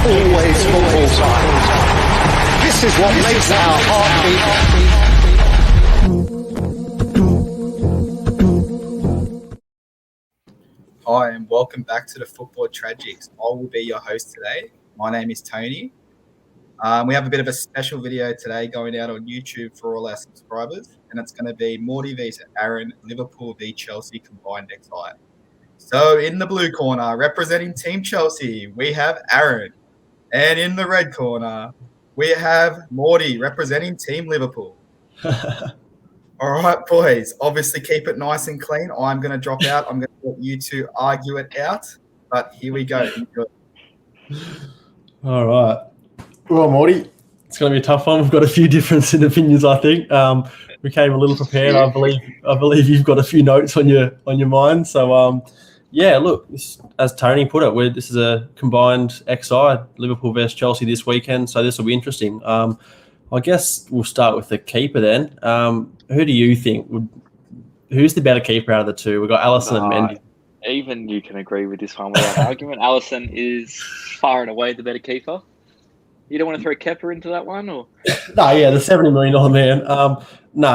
always football time. This is what makes our heartbeat. Hi, and welcome back to the Football Tragics. I will be your host today. My name is Tony. We have a bit of a special video today going out on YouTube for all our subscribers, and it's going to be Morty vs Aaron, Liverpool v Chelsea combined XI. So in the blue corner, representing Team Chelsea, we have Aaron. And in the red corner, we have Morty, representing Team Liverpool. All right, boys, obviously keep it nice and clean. I'm going to drop out. I'm going to let you two argue it out. But here we go. All right. Well, Morty, it's going to be a tough one. We've got a few difference in opinions, I think. We came a little prepared. I believe you've got a few notes on your mind. So, yeah, look, as Tony put it, this is a combined XI, Liverpool versus Chelsea this weekend. So this will be interesting. I guess we'll start with the keeper then. Who do you think who's the better keeper out of the two? We've got Alisson and Mendy. Even you can agree with this one without argument. Alisson is far and away the better keeper. You don't want to throw Kepa into that one, or? No, yeah, the $70 million man.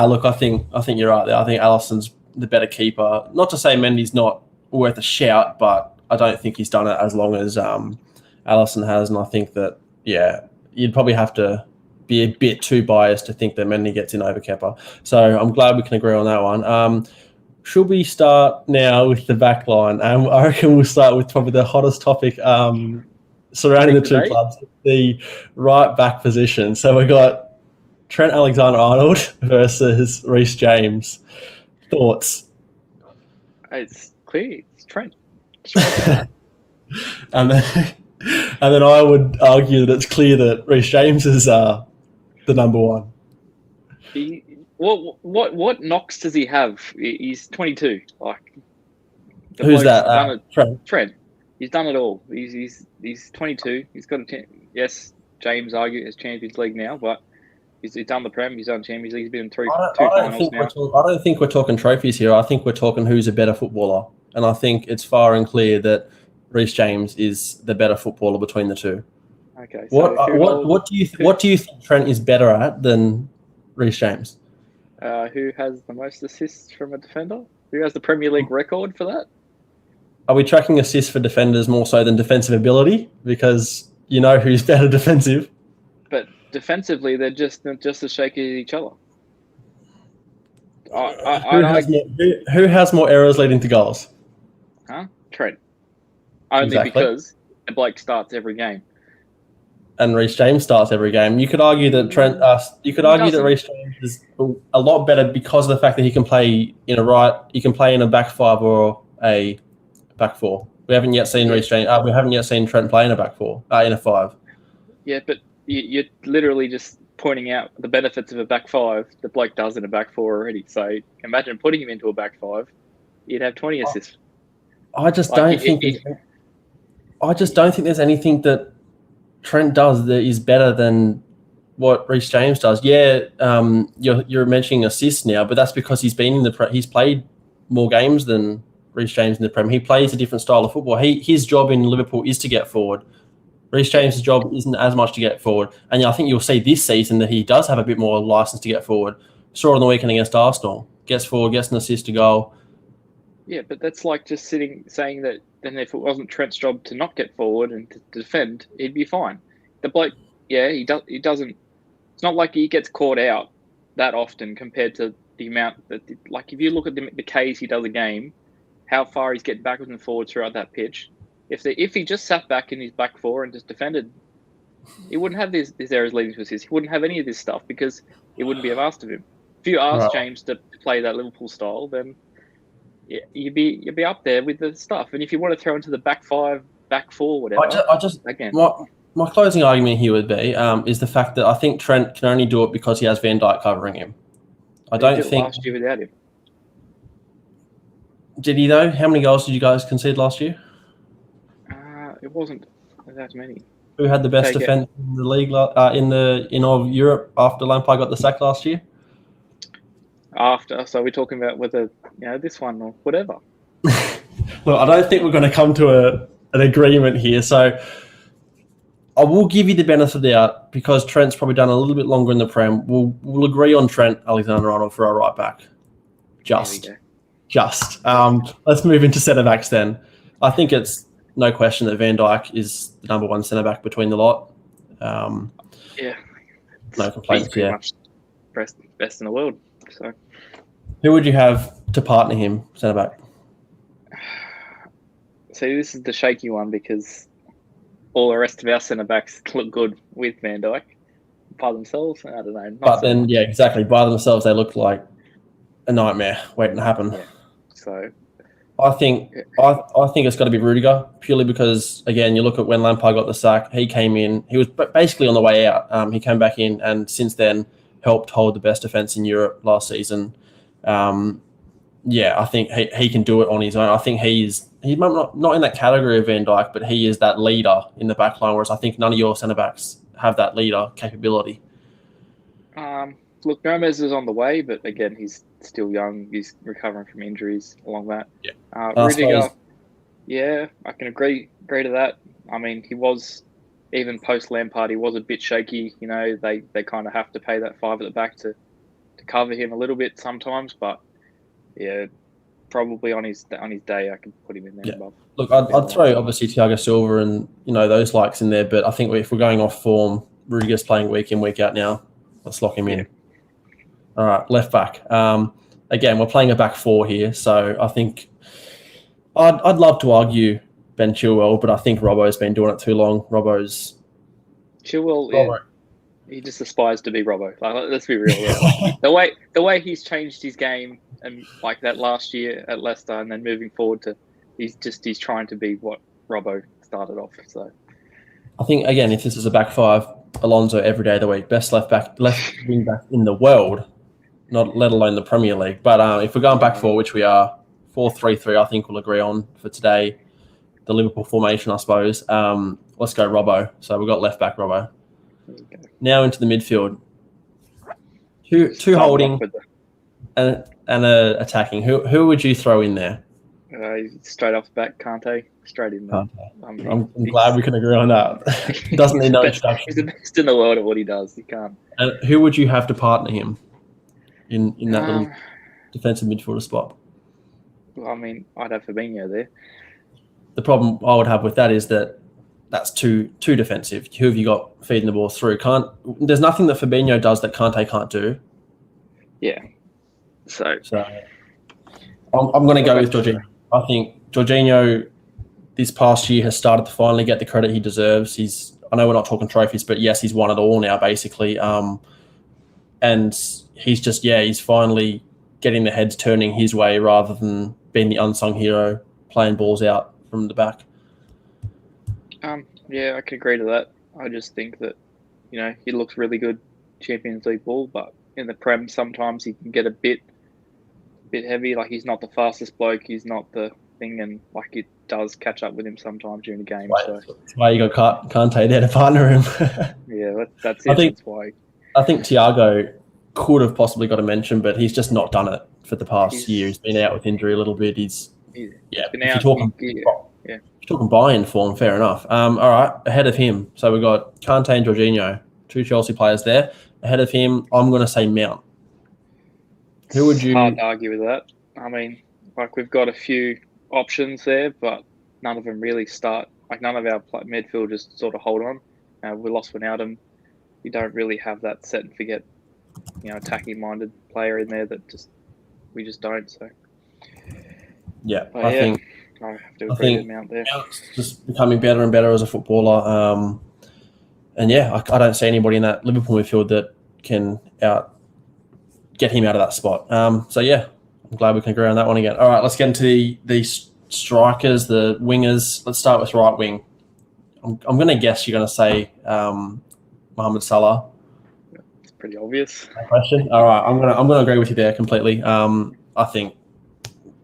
Look, I think you're right there. I think Alisson's the better keeper. Not to say Mendy's not worth a shout, but I don't think he's done it as long as Alisson has, and I think that you'd probably have to be a bit too biased to think that Mendy gets in over Kepa. So I'm glad we can agree on that one. Should we start now with the back line? I reckon we'll start with probably the hottest topic surrounding the two clubs, the right back position. So we got Trent Alexander-Arnold versus Reece James. Thoughts? It's clear. It's Trent. And then I would argue that it's clear that Reece James is the number one. What knocks does he have? He's 22. Who's that? Trent. He's done it all. He's 22. He's got yes. James has Champions League now, but he's done the Prem. He's done Champions League. He's been in two finals now. I don't think we're talking trophies here. I think we're talking who's a better footballer, and I think it's far and clear that Reece James is the better footballer between the two. Okay. So what do you think Trent is better at than Reece James? Who has the most assists from a defender? Who has the Premier League record for that? Are we tracking assists for defenders more so than defensive ability? Because you know who's better defensive. But defensively, they're just as shaky as each other. Who has more errors leading to goals? Huh? Trent. Only because the bloke starts every game. And Reece James starts every game. You could argue that that Reece James is a lot better because of the fact that he can play in a back five or a back four. We haven't yet seen Reece James. We haven't yet seen Trent play in a back four, in a five. Yeah, but you're literally just pointing out the benefits of a back five. The bloke does in a back four already. So imagine putting him into a back five, you'd have 20 assists. I just don't think there's anything that Trent does that is better than what Reece James does. Yeah, you're mentioning assists now, but that's because he's been in he's played more games than Reece James in the Prem. He plays a different style of football. His job in Liverpool is to get forward. Reece James' job isn't as much to get forward. And I think you'll see this season that he does have a bit more license to get forward. Saw it on the weekend against Arsenal. Gets forward, gets an assist to goal. Yeah, but that's like just saying that then if it wasn't Trent's job to not get forward and to defend, he'd be fine. The bloke, he doesn't. It's not like he gets caught out that often compared to the amount that, like, if you look at the Ks he does a game, how far he's getting backwards and forwards throughout that pitch. If he just sat back in his back four and just defended, he wouldn't have these errors leading to assists. He wouldn't have any of this stuff because it wouldn't be asked of him. If you asked James to play that Liverpool style, then you'd be up there with the stuff. And if you want to throw into the back five, back four, whatever. My closing argument here would be is the fact that I think Trent can only do it because he has Van Dijk covering him. I don't think last year without him. Did he though? How many goals did you guys concede last year? It wasn't that many. Who had the best defense in the league in all of Europe after Lampard got the sack last year? So we're talking about whether this one or whatever. Look, I don't think we're going to come to an agreement here. So I will give you the benefit of the doubt because Trent's probably done a little bit longer in the Prem. We'll agree on Trent Alexander-Arnold for our right back. Just. Let's move into centre backs then. I think it's no question that Van Dijk is the number one centre back between the lot. Yeah. No complaints. He's pretty much best in the world. So, who would you have to partner him centre back? See, this is the shaky one because all the rest of our centre backs look good with Van Dijk by themselves. I don't know. But then, yeah, exactly. By themselves, they look like a nightmare waiting to happen. Yeah. So, I think it's got to be Rüdiger purely because again, you look at when Lampard got the sack, he came in, he was basically on the way out. He came back in and since then helped hold the best defense in Europe last season. I think he can do it on his own. I think he's not in that category of Van Dijk, but he is that leader in the back line. Whereas I think none of your centre backs have that leader capability. Look, Gomez is on the way, but again, he's still young. He's recovering from injuries along that. Yeah. Rüdiger, yeah, I can agree to that. I mean, he was, even post-Lampard, he was a bit shaky. You know, they kind of have to pay that five at the back to cover him a little bit sometimes. But, yeah, probably on his day, I can put him in there above. Look, I'd throw, obviously, Thiago Silva and, those likes in there. But I think if we're going off form, Rüdiger's playing week in, week out now. Let's lock him in. All right, left back. Again, we're playing a back four here, so I think I'd love to argue Ben Chilwell, but I think Robbo's been doing it too long. Chilwell, yeah, he just aspires to be Robbo. Like, let's be real. The way he's changed his game and like that last year at Leicester, and then moving forward to he's trying to be what Robbo started off. So I think again, if this is a back five, Alonso every day of the week, best left wing back in the world. Not let alone the Premier League. But if we're going back four, which we are, 4-3-3, I think we'll agree on for today. The Liverpool formation, I suppose. Let's go Robbo. So we've got left back Robbo. Now into the midfield. Two holding and attacking. Who would you throw in there? Straight off the back, Kante. Straight in there. I'm glad we can agree on that. Doesn't need no introduction. He's the best in the world at what he does. You can't. And who would you have to partner him in that little defensive midfielder spot? Well, I mean, I'd have Fabinho there. The problem I would have with that is that that's too defensive. Who have you got feeding the ball through? There's nothing that Fabinho does that Kante can't do. Yeah. So I'm going to go with Jorginho. I think Jorginho this past year has started to finally get the credit he deserves. I know we're not talking trophies, but yes, he's won it all now, basically. And he's finally getting the heads turning his way rather than being the unsung hero playing balls out from the back. Yeah, I can agree to that. I just think that, he looks really good Champions League ball, but in the Prem sometimes he can get a bit heavy. Like, he's not the fastest bloke, he's not the thing, and like it does catch up with him sometimes during the game. That's why you got Kante there to partner him. Yeah, that's it. That's why. I think Thiago could have possibly got a mention, but he's just not done it for the past year. He's been out with injury a little bit. If you're talking buy-in form, fair enough. All right, ahead of him. So we've got Kante and Jorginho, two Chelsea players there. Ahead of him, I'm going to say Mount. Who would you... Hard to argue with that. I mean, like, we've got a few options there, but none of them really start. Like, none of our midfielders sort of hold on. We lost Wijnaldum. We don't really have that set and forget, attacking-minded player in there that we just don't. So, yeah, I think I have to agree with Mount there. Mount's just becoming better and better as a footballer. And yeah, I don't see anybody in that Liverpool midfield that can get him out of that spot. So yeah, I'm glad we can agree on that one again. All right, let's get into the strikers, the wingers. Let's start with right wing. I'm going to guess you're going to say Mohamed Salah. It's pretty obvious. Question. All right, I'm going to agree with you there completely. I think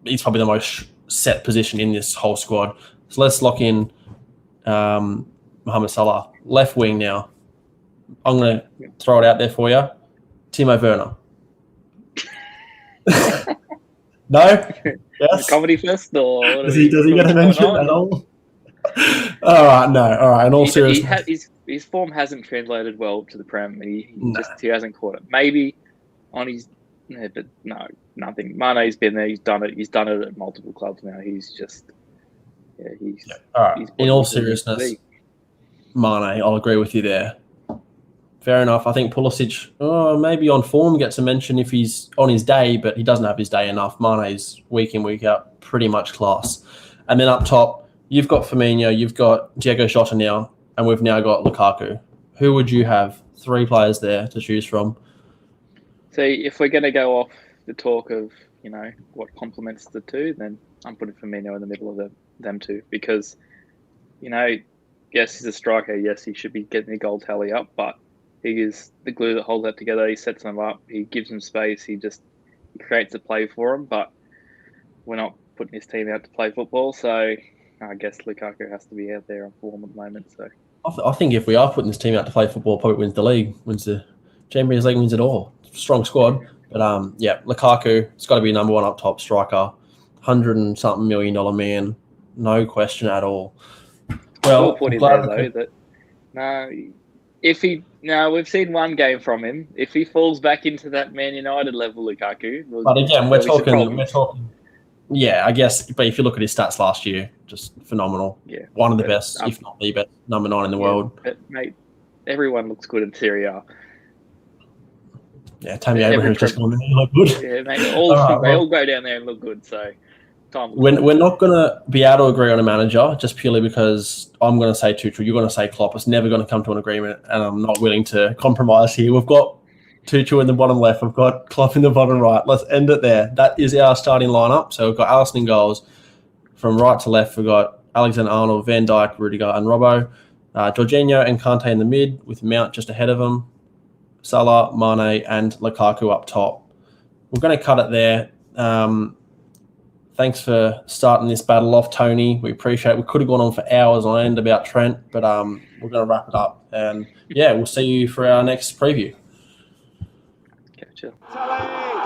he's probably the most set position in this whole squad. So let's lock in Mohamed Salah. Left wing now. I'm going to throw it out there for you. Timo Werner. No? Yes? Comedy fest? Or does he get a mention at all? All right, no. All right, in all seriousness. his form hasn't translated well to the Prem. He hasn't caught it. Maybe on his, but no, nothing. Mane's been there. He's done it. He's done it at multiple clubs now. He's just, All right. In all seriousness, Mane, I'll agree with you there. Fair enough. I think Pulisic, maybe on form gets a mention if he's on his day, but he doesn't have his day enough. Mane's week in, week out, pretty much class. And then up top, you've got Firmino, you've got Diego Jota now, and we've now got Lukaku. Who would you have? 3 players there to choose from. See, if we're going to go off the talk of, what complements the two, then I'm putting Firmino in the middle of them two because, yes, he's a striker. Yes, he should be getting the goal tally up, but he is the glue that holds that together. He sets them up. He gives them space. He creates a play for them, but we're not putting his team out to play football. So I guess Lukaku has to be out there on form at the moment. So I think if we are putting this team out to play football, probably wins the league, wins the Champions League, wins it all. Strong squad. But Lukaku, it's got to be number 1 up top striker. $100-something million man. No question at all. Well, put in there, though, we've seen one game from him. If he falls back into that Man United level, Lukaku. But again, we're talking. Yeah, I guess. But if you look at his stats last year, just phenomenal. Yeah, one of the best, if not the best, number 9 in the world. But mate, everyone looks good in Serie A. Yeah, Tammy Abraham's just gone there. Look good. Yeah, mate. They all go down there and look good. So. We're not going to be able to agree on a manager just purely because I'm going to say Tuchel, you're going to say Klopp. It's never going to come to an agreement, and I'm not willing to compromise here. We've got Tuchel in the bottom left. We've got Klopp in the bottom right. Let's end it there. That is our starting lineup. So we've got Alisson in goals. From right to left, we've got Alexander-Arnold, Van Dijk, Rüdiger, and Robbo. Jorginho and Kante in the mid with Mount just ahead of them. Salah, Mane, and Lukaku up top. We're going to cut it there. Thanks for starting this battle off, Tony. We appreciate it. We could have gone on for hours on end about Trent, but we're going to wrap it up. And, we'll see you for our next preview. Okay, chill. Salah!